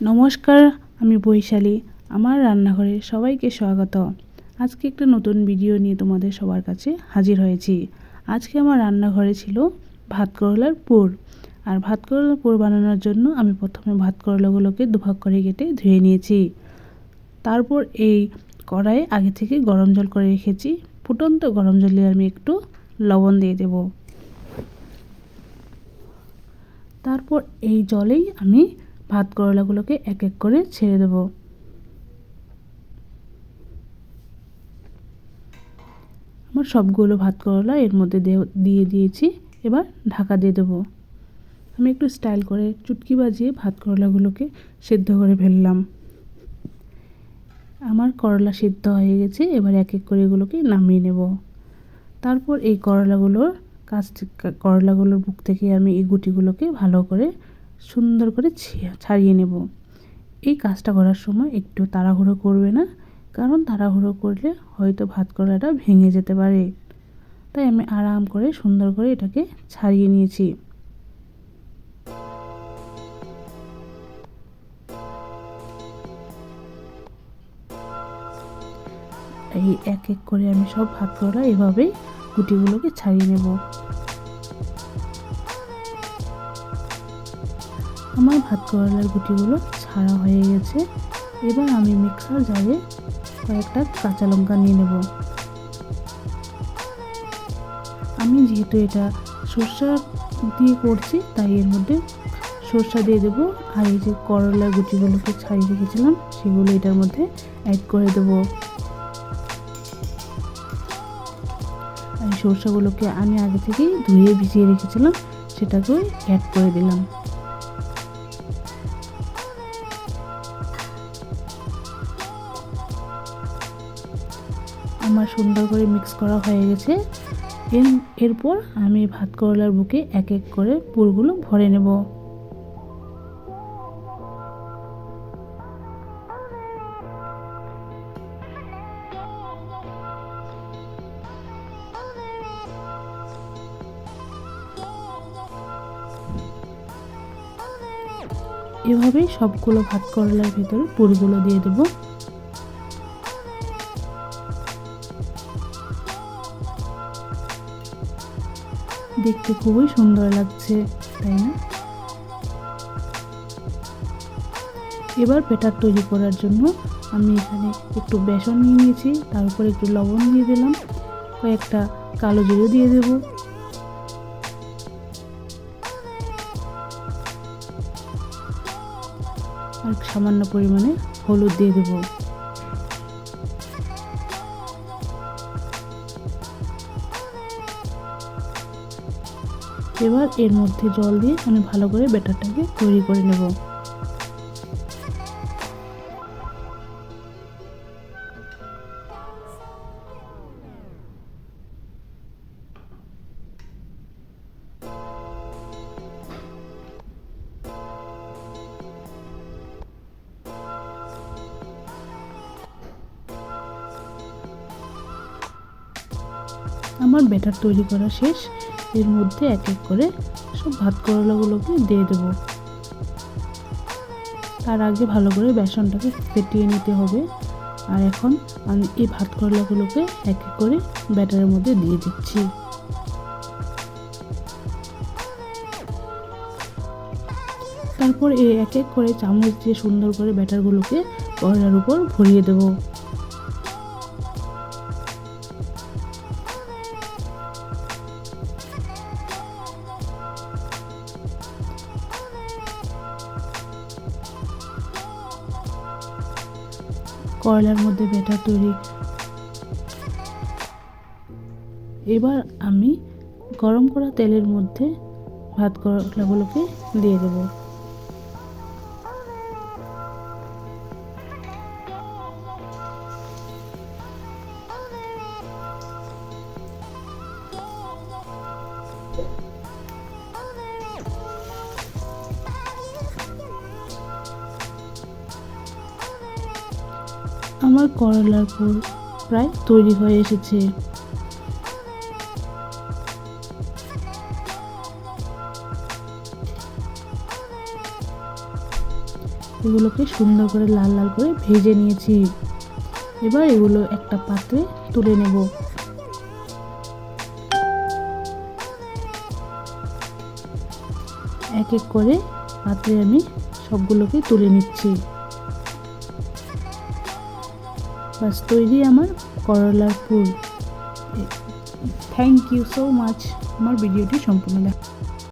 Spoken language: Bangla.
নমস্কার, আমি বৈশালী। আমার রান্নাঘরে সবাইকে স্বাগত। আজকে একটা নতুন ভিডিও নিয়ে তোমাদের সবার কাছে হাজির হয়েছি। আজকে আমার রান্নাঘরে ছিল ভাত করলার পুর। আর ভাত করলার পুর বানানোর জন্য আমি প্রথমে ভাত করলাগুলোকে দুভাগ করে কেটে ধুয়ে নিয়েছি। তারপর এই কড়াইয়ে আগে থেকে গরম জল করে রেখেছি। ফুটন্ত গরম জলে আমি একটু লবণ দিয়ে দেব। তারপর এই জলেই আমি ভাত করলাগুলোকে এক এক করে ছেড়ে দেব। আমার সবগুলো ভাত করলা এর মধ্যে দিয়ে দিয়েছি। এবার ঢাকা দিয়ে দেবো। আমি একটু স্টাইল করে চুটকি বাজিয়ে ভাত করলাগুলোকে সিদ্ধ করে ফেললাম। আমার করলা সিদ্ধ হয়ে গেছে। এবার এক এক করে এগুলোকে নামিয়ে নেব। তারপর এই করলাগুলোর বুক থেকে আমি এই গুটিগুলোকে ভালো করে সুন্দর করে ছাড়িয়ে নেব। এই কাজটা করার সময় একটু তাড়াহুড়ো করবে না, কারণ তাড়াহুড়ো করলে হয়তো ভাত করলাটা ভেঙে যেতে পারে। তাই আমি আরাম করে সুন্দর করে এটাকে ছাড়িয়ে নিয়েছি। এই এক এক করে আমি সব ভাত করলা এভাবেই গুটিগুলোকে ছাড়িয়ে নেব। আমার ভাত করলার গুটিগুলো ছাড়া হয়ে গেছে। এবার আমি মিক্সার জারে কয়েকটা কাঁচা লঙ্কা নিয়ে নেব। আমি যেহেতু এটা সরষা দিয়ে করছি, তাই এর মধ্যে সরষা দিয়ে দেবো। আর এই যে করলার গুটিগুলোকে ছাড়িয়ে রেখেছিলাম সেগুলো এটার মধ্যে অ্যাড করে দেবো। এই সরষাগুলোকে আমি আগে থেকেই ধুয়ে ভিজিয়ে রেখেছিলাম, সেটাকেও অ্যাড করে দিলাম। আমার সুন্দর করে মিক্স করা হয়ে গেছে। এরপর আমি ভাত করলার বুকে এক এক করে পুরগুলো ভরে নেব। এভাবেই সবগুলো ভাত করলার ভিতরে পুরগুলো দিয়ে দেব। দেখতে খুবই সুন্দর লাগছে, তাই না? এবার ব্যাটার তৈরি করার জন্য আমি এখানে একটু বেসন নিয়ে নিয়েছি, তার উপর একটু লবণ দিয়ে দিলাম, কয়েকটা কালো জিরে দিয়ে দেব, আর সামান্য পরিমাণে হলুদ দিয়ে দেব। এবার এর মধ্যে জল দিয়ে আমি ভালো করে ব্যাটারটাকে তৈরি করে নেব। আমার ব্যাটার তৈরি করা শেষ। এর মধ্যে এক এক করে সব ভাত করলাগুলোকে দিয়ে দেব। তার আগে ভালো করে বেসনটাকে ফেটিয়ে নিতে হবে। আর এখন আমি এই ভাত করলাগুলোকে এক এক করে ব্যাটারের মধ্যে দিয়ে দিচ্ছি। তারপর এই এক এক করে চামচ দিয়ে সুন্দর করে ব্যাটারগুলোকে করলার উপর ভরিয়ে দেব। করলার মধ্যে ব্যাটার তৈরি। এবার আমি গরম করা তেলের মধ্যে ভাত করলাগুলোকে দিয়ে দেব। আমার করলার পুর প্রায় তৈরি হয়ে এসেছে। এগুলোকে সুন্দর করে লাল লাল করে ভেজে নিয়েছি। এবার এগুলো একটা পাত্রে তুলে নেব। এক এক করে পাত্রে আমি সবগুলোকে তুলে নিচ্ছি। বাস তৈরি আমার করলার পুর। থ্যাংক ইউ সো মাচ আমার ভিডিওটি সম্পূর্ণ দেখা।